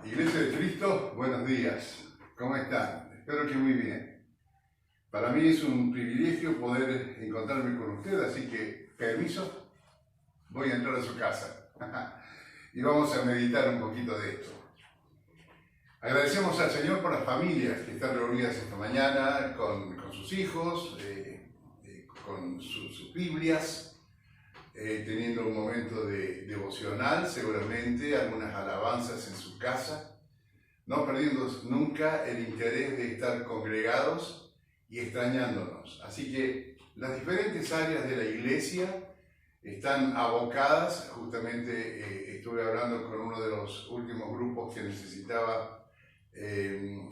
Iglesia de Cristo, buenos días. ¿Cómo están? Espero que muy bien. Para mí es un privilegio poder encontrarme con usted, así que, permiso, voy a entrar a su casa. Y vamos a meditar un poquito de esto. Agradecemos al Señor por las familias que están reunidas esta mañana con sus hijos, con sus Biblias, teniendo un momento de devocional, seguramente, algunas alabanzas en su casa, no perdiendo nunca el interés de estar congregados y extrañándonos. Así que las diferentes áreas de la iglesia están abocadas. Justamente estuve hablando con uno de los últimos grupos que necesitaba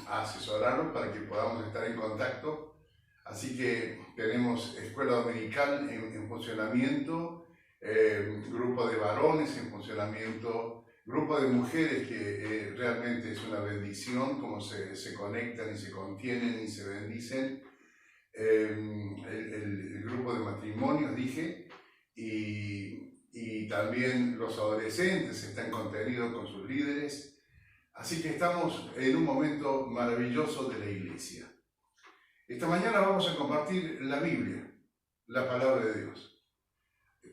asesorarlo para que podamos estar en contacto. Así que tenemos escuela dominical en funcionamiento, grupo de varones en funcionamiento, grupo de mujeres que realmente es una bendición, como se conectan y se contienen y se bendicen, el grupo de matrimonios, dije, y también los adolescentes están contenidos con sus líderes. Así que estamos en un momento maravilloso de la iglesia. Esta mañana vamos a compartir la Biblia, la palabra de Dios.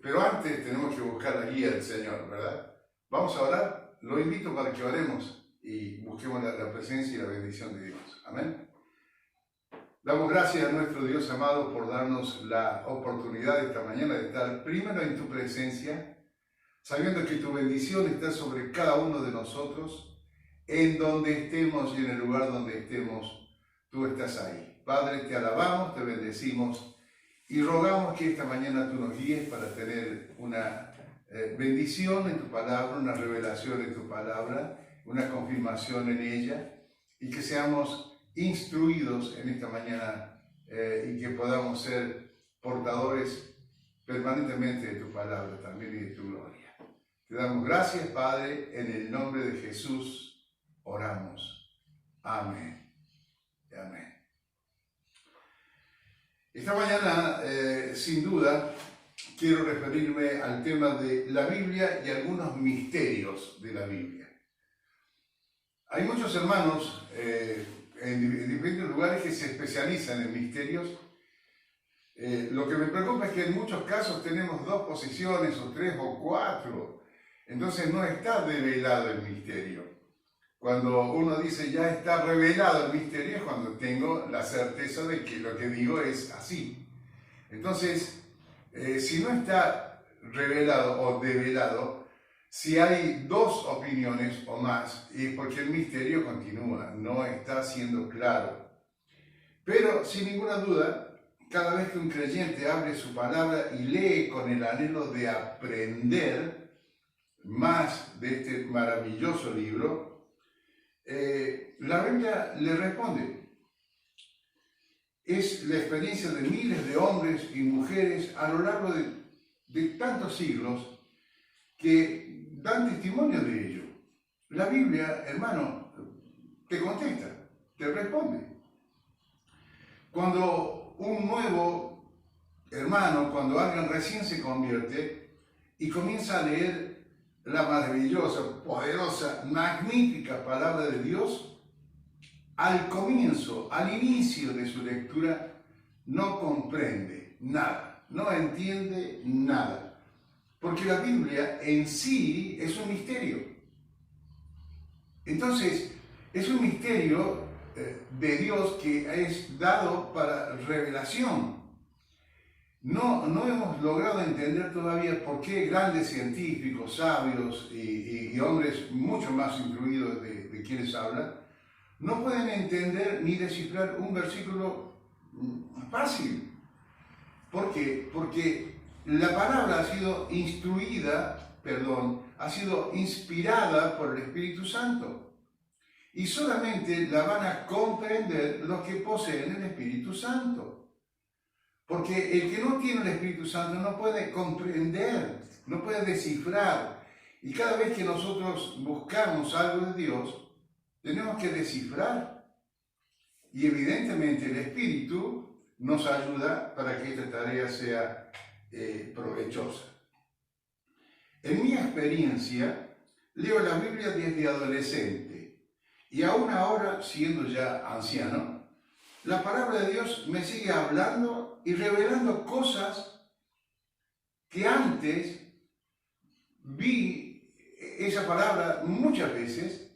Pero antes tenemos que buscar la guía del Señor, ¿verdad? Vamos a orar. Lo invito para que oremos y busquemos la presencia y la bendición de Dios. Amén. Damos gracias a nuestro Dios amado por darnos la oportunidad esta mañana de estar primero en tu presencia, sabiendo que tu bendición está sobre cada uno de nosotros, en donde estemos y en el lugar donde estemos, tú estás ahí. Padre, te alabamos, te bendecimos y rogamos que esta mañana tú nos guíes para tener una bendición en tu palabra, una revelación en tu palabra, una confirmación en ella, y que seamos instruidos en esta mañana y que podamos ser portadores permanentemente de tu palabra también y de tu gloria. Te damos gracias, Padre, en el nombre de Jesús oramos. Amén. Amén. Esta mañana, sin duda, quiero referirme al tema de la Biblia y algunos misterios de la Biblia. Hay muchos hermanos en diferentes lugares que se especializan en misterios. Lo que me preocupa es que en muchos casos tenemos dos posiciones, o tres, o cuatro. Entonces no está develado el misterio. Cuando uno dice ya está revelado el misterio es cuando tengo la certeza de que lo que digo es así. Entonces, si no está revelado o develado, si hay dos opiniones o más, es porque el misterio continúa, no está siendo claro. Pero sin ninguna duda, cada vez que un creyente abre su palabra y lee con el anhelo de aprender más de este maravilloso libro, la Biblia le responde. Es la experiencia de miles de hombres y mujeres a lo largo de tantos siglos que dan testimonio de ello. La Biblia, hermano, te contesta, te responde. Cuando un nuevo hermano, cuando alguien recién se convierte y comienza a leer la maravillosa, poderosa, magnífica palabra de Dios, al comienzo, al inicio de su lectura, no comprende nada, no entiende nada, porque la Biblia en sí es un misterio. Entonces, es un misterio de Dios que es dado para revelación. No hemos logrado entender todavía por qué grandes científicos, sabios y hombres mucho más instruidos de quienes hablan, no pueden entender ni descifrar un versículo fácil. ¿Por qué? Porque la palabra ha sido ha sido inspirada por el Espíritu Santo. Y solamente la van a comprender los que poseen el Espíritu Santo. Porque el que no tiene el Espíritu Santo no puede comprender, no puede descifrar. Y cada vez que nosotros buscamos algo de Dios, tenemos que descifrar. Y evidentemente el Espíritu nos ayuda para que esta tarea sea provechosa. En mi experiencia, leo la Biblia desde adolescente. Y aún ahora, siendo ya anciano, la palabra de Dios me sigue hablando y revelando cosas que antes vi esa palabra muchas veces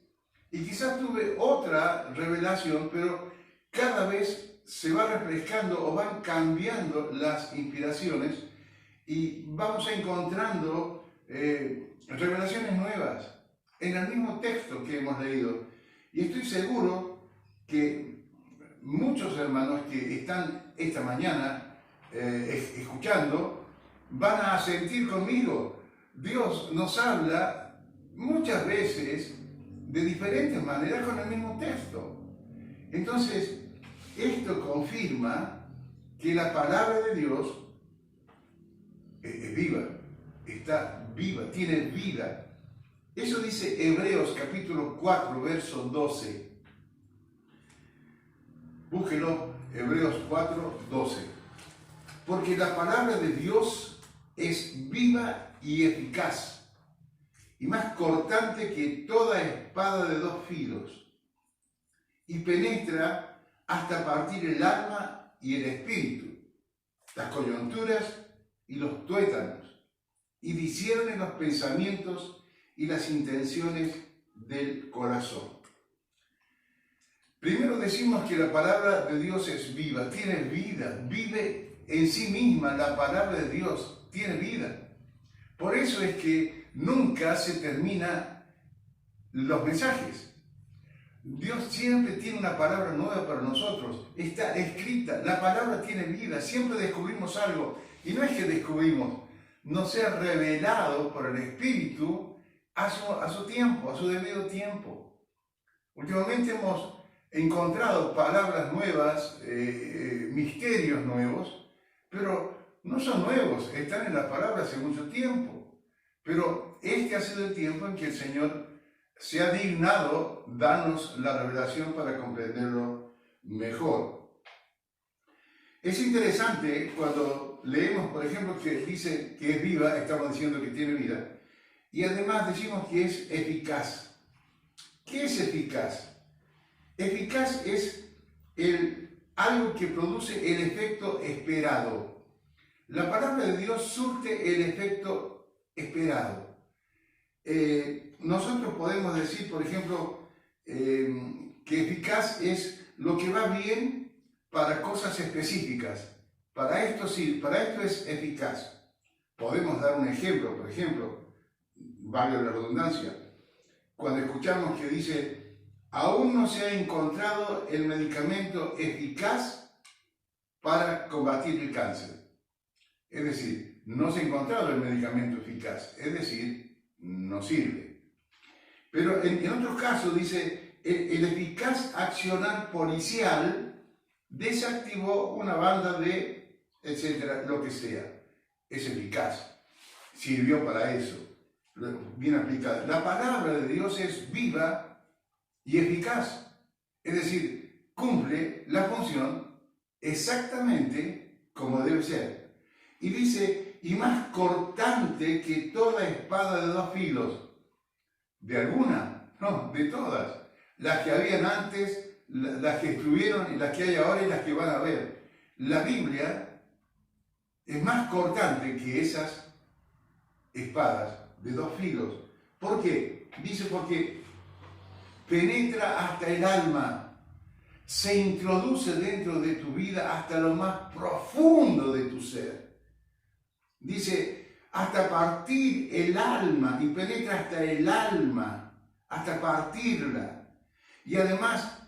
y quizás tuve otra revelación, pero cada vez se va refrescando o van cambiando las inspiraciones y vamos encontrando revelaciones nuevas en el mismo texto que hemos leído. Y estoy seguro que muchos hermanos que están esta mañana escuchando van a sentir conmigo. Dios nos habla muchas veces de diferentes maneras con el mismo texto. Entonces, esto confirma que la palabra de Dios es viva, está viva, tiene vida. Eso dice Hebreos capítulo 4, verso 12. Búsquelo, Hebreos 4, 12. Porque la palabra de Dios es viva y eficaz, y más cortante que toda espada de dos filos, y penetra hasta partir el alma y el espíritu, las coyunturas y los tuétanos, y discierne los pensamientos y las intenciones del corazón. Primero decimos que la palabra de Dios es viva, tiene vida, vive en sí misma. La palabra de Dios tiene vida. Por eso es que nunca se terminan los mensajes. Dios siempre tiene una palabra nueva para nosotros. Está escrita, la palabra tiene vida, siempre descubrimos algo. Y no es que descubrimos, nos sea revelado por el Espíritu a su tiempo, a su debido tiempo. Últimamente hemos encontrado palabras nuevas, misterios nuevos, pero no son nuevos, están en la palabra hace mucho tiempo. Pero este ha sido el tiempo en que el Señor se ha dignado darnos la revelación para comprenderlo mejor. Es interesante cuando leemos, por ejemplo, que dice que es viva, estamos diciendo que tiene vida, y además decimos que es eficaz. ¿Qué es eficaz? Eficaz es algo que produce el efecto esperado. La palabra de Dios surte el efecto esperado. Nosotros podemos decir, por ejemplo, que eficaz es lo que va bien para cosas específicas. Para esto sí, para esto es eficaz. Podemos dar un ejemplo, por ejemplo, valga la redundancia, cuando escuchamos que dice: aún no se ha encontrado el medicamento eficaz para combatir el cáncer. Es decir, no se ha encontrado el medicamento eficaz, es decir, no sirve. Pero en otros casos dice: el eficaz accionar policial desactivó una banda de, etcétera, lo que sea. Es eficaz, sirvió para eso, bien aplicada. La palabra de Dios es viva y eficaz, es decir, cumple la función exactamente como debe ser. Y dice: y más cortante que toda espada de dos filos. ¿De alguna? No, de todas. Las que habían antes, las que estuvieron, las que hay ahora y las que van a haber. La Biblia es más cortante que esas espadas de dos filos. ¿Por qué? Dice: porque penetra hasta el alma, se introduce dentro de tu vida hasta lo más profundo de tu ser. Dice: hasta partir el alma, y penetra hasta el alma, hasta partirla. Y además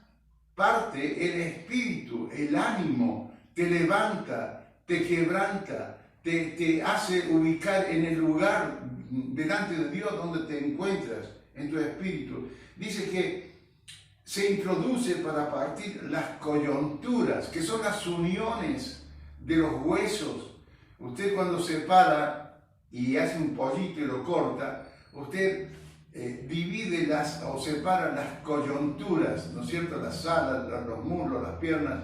parte el espíritu, el ánimo, te levanta, te quebranta, te hace ubicar en el lugar delante de Dios donde te encuentras, en tu espíritu. Dice que se introduce para partir las coyunturas, que son las uniones de los huesos. Usted cuando separa y hace un pollito y lo corta, usted divide o separa las coyunturas, ¿no es cierto? Las alas, los muslos, las piernas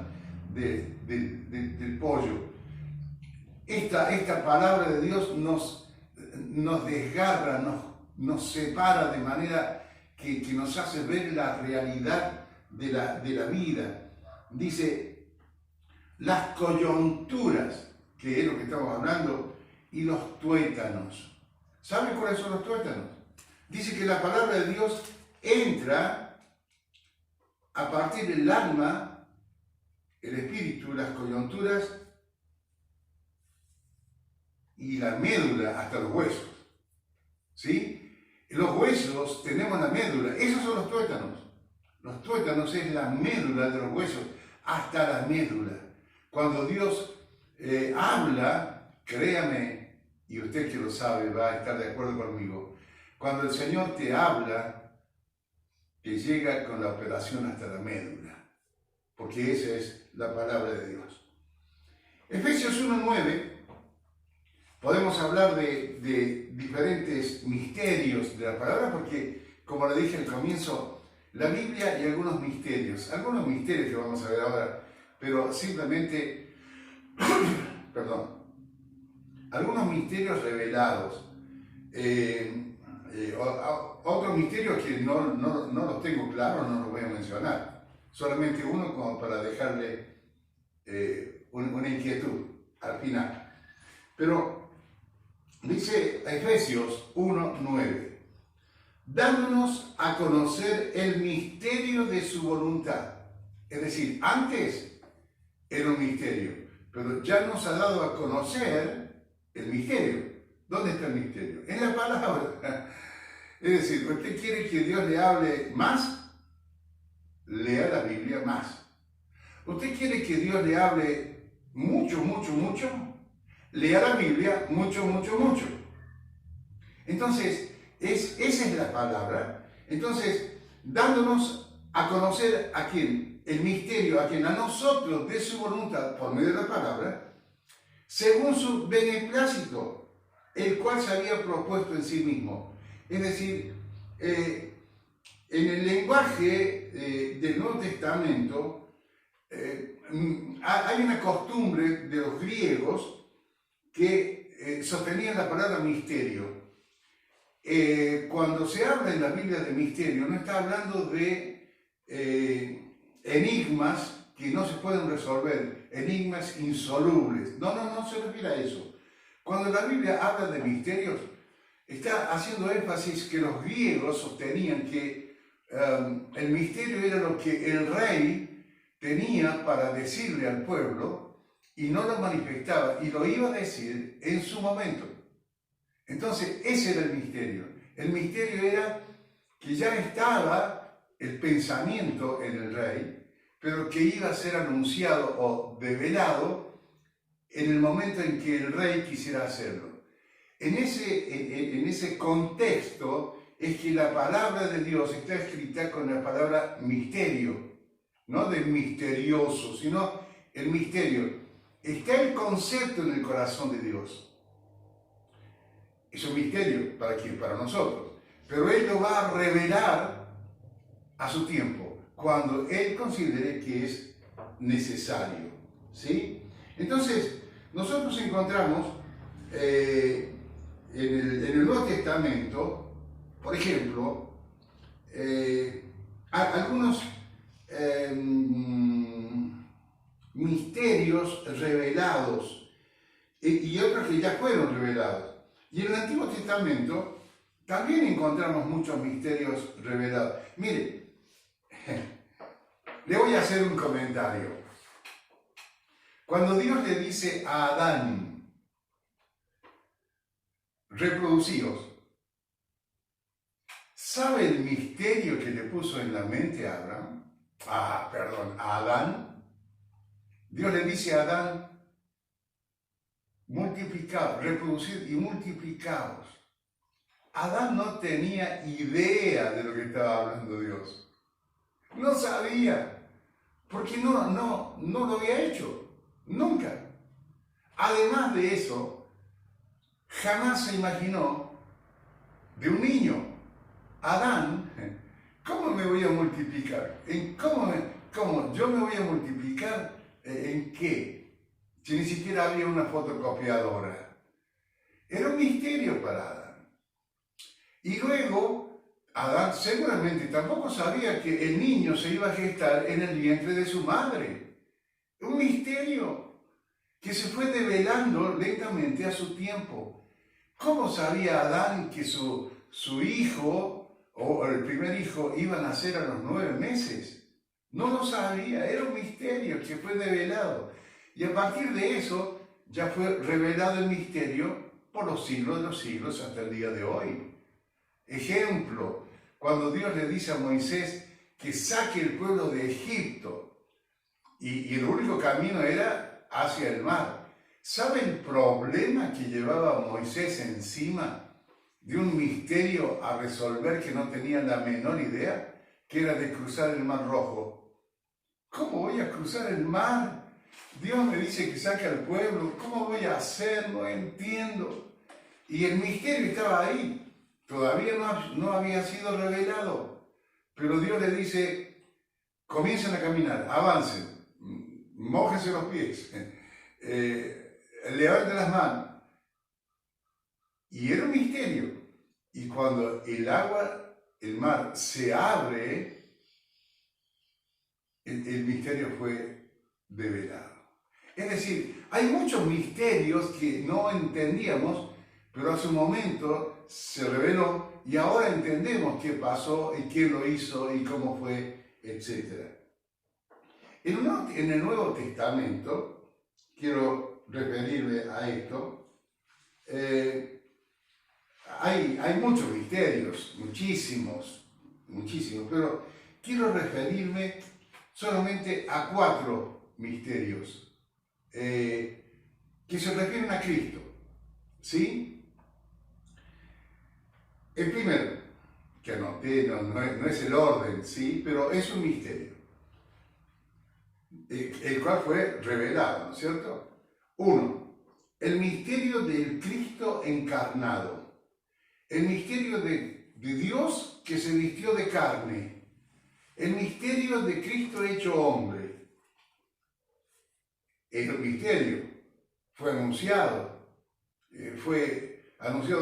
del pollo. Esta palabra de Dios nos desgarra, nos separa de manera que nos hace ver la realidad de la vida. Dice, las coyunturas, que es lo que estamos hablando, y los tuétanos. ¿Saben cuáles son los tuétanos? Dice que la palabra de Dios entra a partir del alma, el espíritu, las coyunturas y la médula hasta los huesos. ¿Sí? Los huesos tenemos la médula, esos son los tuétanos. Los tuétanos es la médula de los huesos, hasta la médula. Cuando Dios habla, créame, y usted que lo sabe va a estar de acuerdo conmigo, cuando el Señor te habla, te llega con la operación hasta la médula, porque esa es la palabra de Dios. Efesios 1:9, podemos hablar de diferentes misterios de la palabra, porque, como le dije al comienzo, la Biblia y algunos misterios que vamos a ver ahora, pero simplemente, perdón, algunos misterios revelados, otros misterios que no los tengo claros, no los voy a mencionar, solamente uno como para dejarle una inquietud al final. Pero dice Efesios 1:9, dándonos a conocer el misterio de su voluntad. Es decir, antes era un misterio, pero ya nos ha dado a conocer el misterio. ¿Dónde está el misterio? En la palabra. Es decir, ¿usted quiere que Dios le hable más? Lea la Biblia más. ¿Usted quiere que Dios le hable mucho, mucho, mucho? Lea la Biblia mucho, mucho, mucho. Entonces, esa es la palabra. Entonces, dándonos a conocer a quién, el misterio, a quien a nosotros de su voluntad, por medio de la palabra, según su beneplácito, el cual se había propuesto en sí mismo. Es decir, en el lenguaje del Nuevo Testamento hay una costumbre de los griegos que sostenían la palabra misterio. Cuando se habla en la Biblia de misterio, no está hablando de enigmas que no se pueden resolver, enigmas insolubles. No se refiere a eso. Cuando la Biblia habla de misterios, está haciendo énfasis que los griegos sostenían que el misterio era lo que el rey tenía para decirle al pueblo y no lo manifestaba y lo iba a decir en su momento. Entonces, ese era el misterio. El misterio era que ya estaba el pensamiento en el rey, pero que iba a ser anunciado o develado en el momento en que el rey quisiera hacerlo. En ese contexto es que la palabra de Dios está escrita con la palabra misterio, no de misterioso, sino el misterio. Está el concepto en el corazón de Dios. Es un misterio, ¿para quién? Para nosotros. Pero Él lo va a revelar a su tiempo, cuando Él considere que es necesario. ¿Sí? Entonces, nosotros encontramos en el Nuevo Testamento, por ejemplo, algunos misterios revelados y otros que ya fueron revelados. Y en el Antiguo Testamento también encontramos muchos misterios revelados. Mire, le voy a hacer un comentario. Cuando Dios le dice a Adán, reproducíos, ¿sabe el misterio que le puso en la mente a Abraham? A Adán. Dios le dice a Adán, multiplicaos, reproducid y multiplicaos. Adán no tenía idea de lo que estaba hablando Dios. No sabía, porque no lo había hecho, nunca. Además de eso, jamás se imaginó de un niño. Adán, ¿cómo me voy a multiplicar? ¿Cómo? ¿Yo me voy a multiplicar en qué? Si ni siquiera había una fotocopiadora. Era un misterio para Adán. Y luego, Adán seguramente tampoco sabía que el niño se iba a gestar en el vientre de su madre. Un misterio que se fue develando lentamente a su tiempo. ¿Cómo sabía Adán que su hijo o el primer hijo iba a nacer a los 9 meses? No lo sabía, era un misterio que fue develado. Y a partir de eso ya fue revelado el misterio por los siglos de los siglos hasta el día de hoy. Ejemplo, cuando Dios le dice a Moisés que saque el pueblo de Egipto y el único camino era hacia el mar. ¿Sabe el problema que llevaba Moisés encima de un misterio a resolver que no tenía la menor idea? Que era de cruzar el Mar Rojo. ¿Cómo voy a cruzar el mar? Dios me dice que saque al pueblo. ¿Cómo voy a hacer? No entiendo. Y el misterio estaba ahí. Todavía no había sido revelado. Pero Dios le dice, comiencen a caminar, avancen, mójense los pies, levanten las manos. Y era un misterio. Y cuando el mar se abre, el misterio fue develado. Es decir, hay muchos misterios que no entendíamos, pero a su momento se reveló y ahora entendemos qué pasó y quién lo hizo y cómo fue, etc. En el Nuevo Testamento, quiero referirme a esto, hay muchos misterios, muchísimos, pero quiero referirme solamente a 4 misterios que se refieren a Cristo, ¿sí? El primero, que anoté, no es el orden, ¿sí? Pero es un misterio, el cual fue revelado, ¿no es cierto? 1. El misterio del Cristo encarnado. El misterio de Dios que se vistió de carne. El misterio de Cristo hecho hombre. El misterio fue anunciado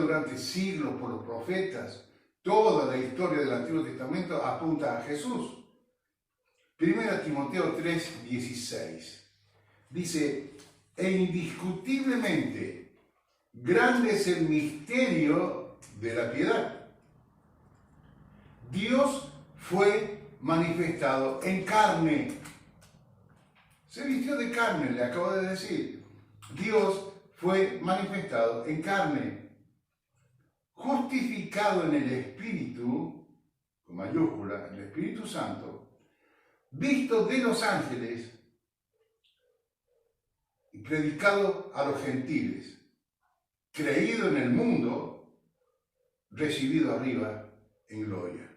durante siglos por los profetas. Toda la historia del Antiguo Testamento apunta a Jesús. 1 Timoteo 3:16 dice, e indiscutiblemente grande es el misterio de la piedad. Dios fue manifestado en carne. Se vistió de carne, le acabo de decir. Dios fue manifestado en carne. Justificado en el Espíritu, con mayúscula, el Espíritu Santo, visto de los ángeles y predicado a los gentiles, creído en el mundo, recibido arriba en gloria.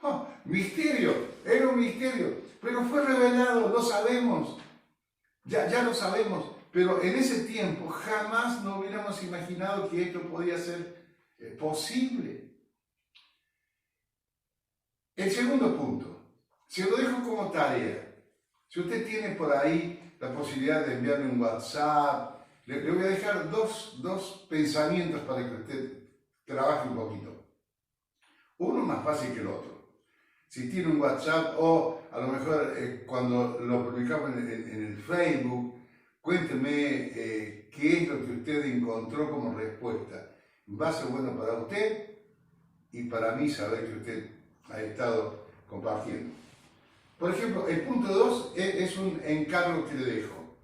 ¡Oh, misterio! Era un misterio, pero fue revelado, lo sabemos, ya lo sabemos, pero en ese tiempo jamás nos hubiéramos imaginado que esto podía ser posible. El segundo punto, se lo dejo como tarea. Si usted tiene por ahí la posibilidad de enviarme un WhatsApp, le voy a dejar dos pensamientos para que usted trabaje un poquito. Uno más fácil que el otro. Si tiene un WhatsApp o a lo mejor cuando lo publicamos en el Facebook, cuénteme qué es lo que usted encontró como respuesta. Va a ser bueno para usted y para mí saber que usted ha estado compartiendo. Por ejemplo, el punto 2 es un encargo que le dejo.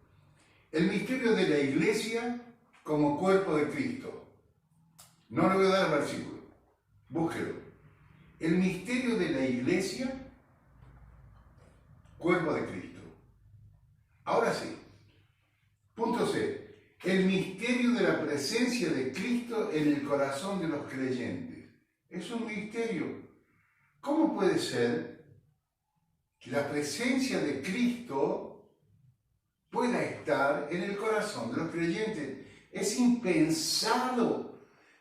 El misterio de la Iglesia como cuerpo de Cristo. No le voy a dar el versículo, búsquelo. El misterio de la Iglesia, cuerpo de Cristo. Ahora sí. Punto C. El misterio de la presencia de Cristo en el corazón de los creyentes. Es un misterio. ¿Cómo puede ser que la presencia de Cristo pueda estar en el corazón de los creyentes? Es impensado.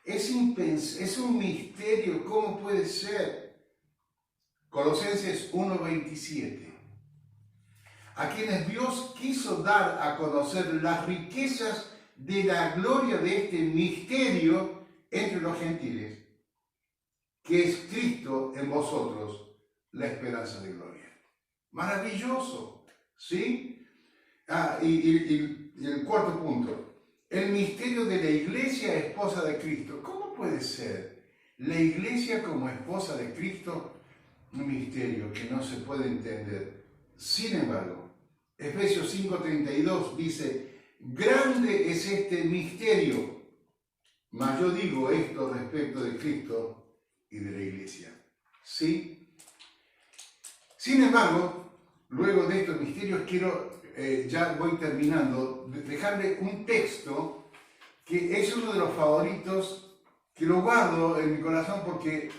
Es un misterio. ¿Cómo puede ser? Colosenses 1:27. A quienes Dios quiso dar a conocer las riquezas de la gloria de este misterio entre los gentiles, que es Cristo en vosotros, la esperanza de gloria. Maravilloso, ¿sí? Y el cuarto punto, el misterio de la iglesia esposa de Cristo. ¿Cómo puede ser la iglesia como esposa de Cristo? Un misterio que no se puede entender. Sin embargo, Efesios 5:32 dice, grande es este misterio, mas yo digo esto respecto de Cristo y de la iglesia. ¿Sí? Sin embargo, luego de estos misterios quiero, ya voy terminando, dejarle un texto que es uno de los favoritos, que lo guardo en mi corazón porque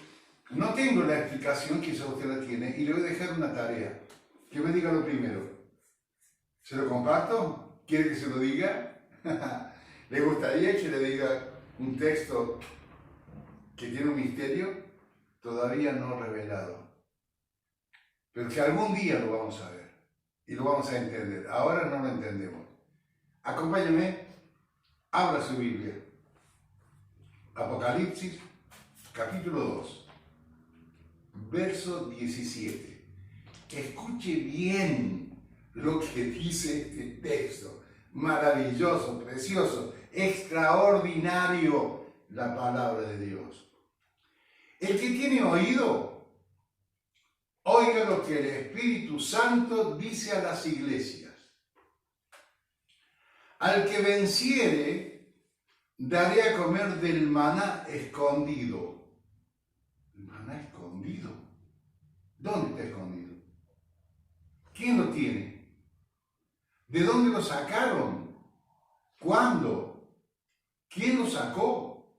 no tengo la explicación, quizá usted la tiene, y le voy a dejar una tarea, que me diga lo primero. ¿Se lo comparto? ¿Quiere que se lo diga? ¿Le gustaría que le diga un texto que tiene un misterio todavía no revelado, pero que algún día lo vamos a ver y lo vamos a entender? Ahora no lo entendemos. Acompáñame, abra su Biblia. Apocalipsis, capítulo 2, verso 17. Escuche bien lo que dice este texto. Maravilloso, precioso, extraordinario, la palabra de Dios. El que tiene oído, oiga lo que el Espíritu Santo dice a las iglesias. Al que venciere, daré a comer del maná escondido. ¿El maná escondido? ¿Dónde está escondido? ¿Quién lo tiene? ¿De dónde lo sacaron? ¿Cuándo? ¿Quién lo sacó?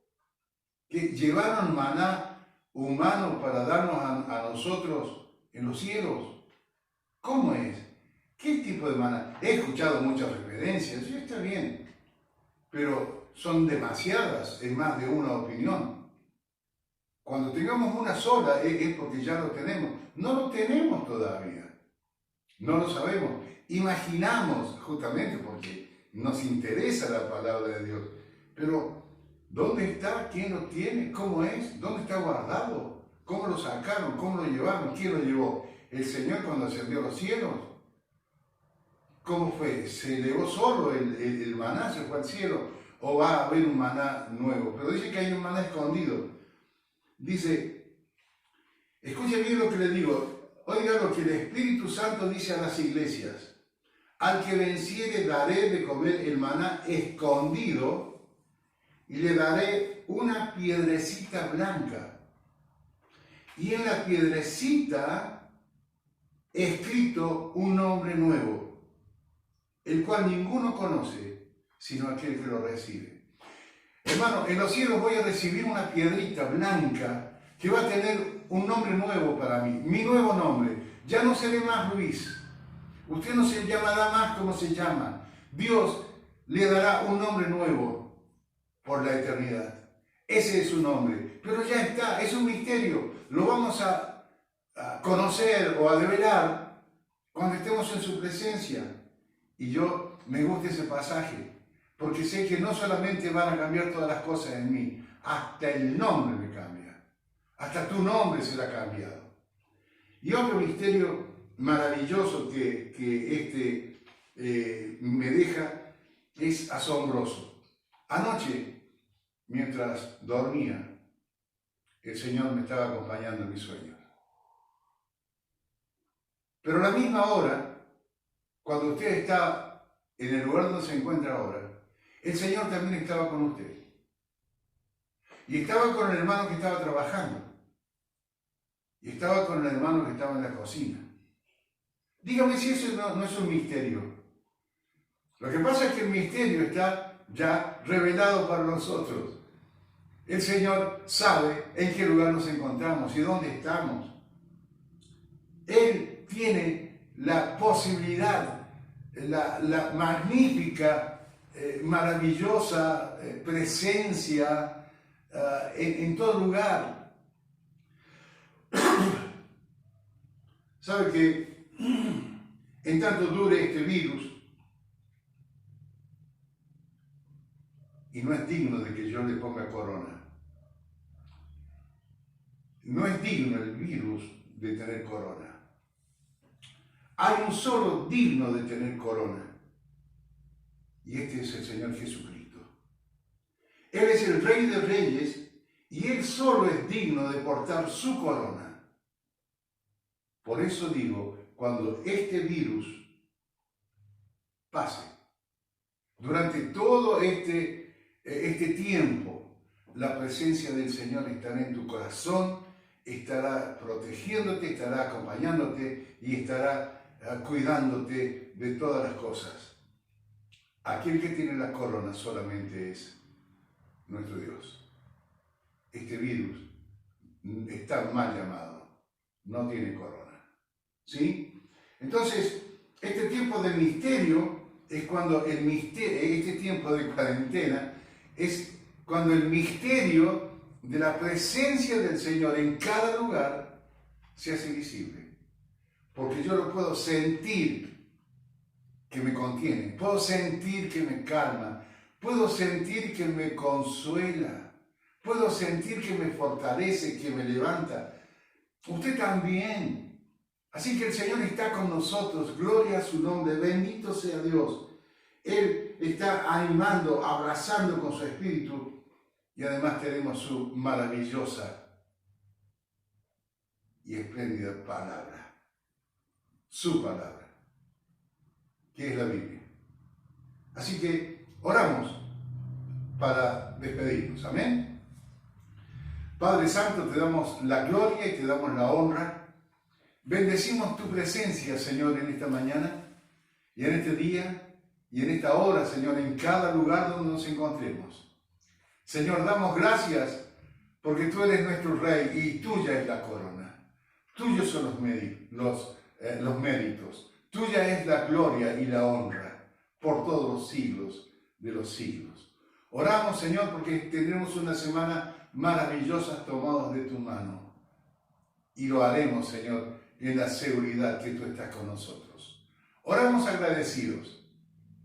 ¿Que llevaron maná humano para darnos a nosotros en los cielos? ¿Cómo es? ¿Qué tipo de maná? He escuchado muchas referencias, y está bien, pero son demasiadas, es más de una opinión. Cuando tengamos una sola es porque ya lo tenemos. No lo tenemos todavía, no lo sabemos. Imaginamos, justamente porque nos interesa la palabra de Dios, pero ¿dónde está? ¿Quién lo tiene? ¿Cómo es? ¿Dónde está guardado? ¿Cómo lo sacaron? ¿Cómo lo llevaron? ¿Quién lo llevó? ¿El Señor cuando ascendió a los cielos? ¿Cómo fue? ¿Se elevó solo el maná, se fue al cielo? ¿O va a haber un maná nuevo? Pero dice que hay un maná escondido. Dice, escuche bien lo que le digo, oiga lo que el Espíritu Santo dice a las iglesias. Al que venciere daré de comer el maná escondido y le daré una piedrecita blanca. Y en la piedrecita escrito un nombre nuevo, el cual ninguno conoce, sino aquel que lo recibe. Hermano, en los cielos voy a recibir una piedrita blanca que va a tener un nombre nuevo para mí, mi nuevo nombre. Ya no seré más Luis. Usted no se llamará más como se llama. Dios le dará un nombre nuevo por la eternidad. Ese es su nombre. Pero ya está, es un misterio. Lo vamos a conocer o a develar cuando estemos en su presencia. Y yo me gusta ese pasaje, porque sé que no solamente van a cambiar todas las cosas en mí, hasta el nombre me cambia. Hasta tu nombre será cambiado. Y otro misterio maravilloso que me deja es asombroso. Anoche, mientras dormía, el Señor me estaba acompañando en mis sueños. Pero a la misma hora, cuando usted está en el lugar donde se encuentra ahora, el Señor también estaba con usted. Y estaba con el hermano que estaba trabajando. Y estaba con el hermano que estaba en la cocina. Dígame si eso no es un misterio. Lo que pasa es que el misterio está ya revelado para nosotros. El Señor sabe en qué lugar nos encontramos y dónde estamos. Él tiene la posibilidad, la magnífica, maravillosa presencia en todo lugar. ¿Sabe que en tanto dure este virus, y no es digno de que yo le ponga corona, no es digno el virus de tener corona. Hay un solo digno de tener corona, y este es el Señor Jesucristo. Él es el Rey de Reyes, y Él solo es digno de portar su corona. Por eso digo, cuando este virus pase, durante todo este tiempo, la presencia del Señor estará en tu corazón, estará protegiéndote, estará acompañándote y estará cuidándote de todas las cosas. Aquel que tiene la corona solamente es nuestro Dios. Este virus está mal llamado, no tiene corona. ¿Sí? Entonces, este tiempo de misterio es cuando este tiempo de cuarentena es cuando el misterio de la presencia del Señor en cada lugar se hace visible. Porque yo lo puedo sentir que me contiene, puedo sentir que me calma, puedo sentir que me consuela, puedo sentir que me fortalece, que me levanta. Usted también. Así que el Señor está con nosotros, gloria a su nombre, bendito sea Dios. Él está animando, abrazando con su espíritu y además tenemos su maravillosa y espléndida palabra, su palabra, que es la Biblia. Así que oramos para despedirnos, amén. Padre Santo, te damos la gloria y te damos la honra. Bendecimos tu presencia, Señor, en esta mañana y en este día y en esta hora, Señor, en cada lugar donde nos encontremos. Señor, damos gracias porque tú eres nuestro Rey y tuya es la corona. Tuyos son los méritos. Tuya es la gloria y la honra por todos los siglos de los siglos. Oramos, Señor, porque tendremos una semana maravillosa tomados de tu mano. Y lo haremos, Señor, en la seguridad que tú estás con nosotros. Oramos agradecidos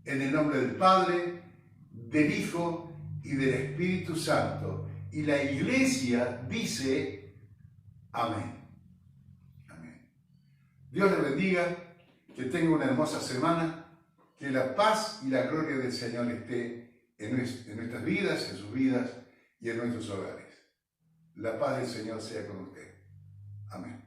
en el nombre del Padre, del Hijo y del Espíritu Santo. Y la Iglesia dice amén. Amén. Dios le bendiga, que tenga una hermosa semana, que la paz y la gloria del Señor esté en nuestras vidas, en sus vidas y en nuestros hogares. La paz del Señor sea con usted. Amén.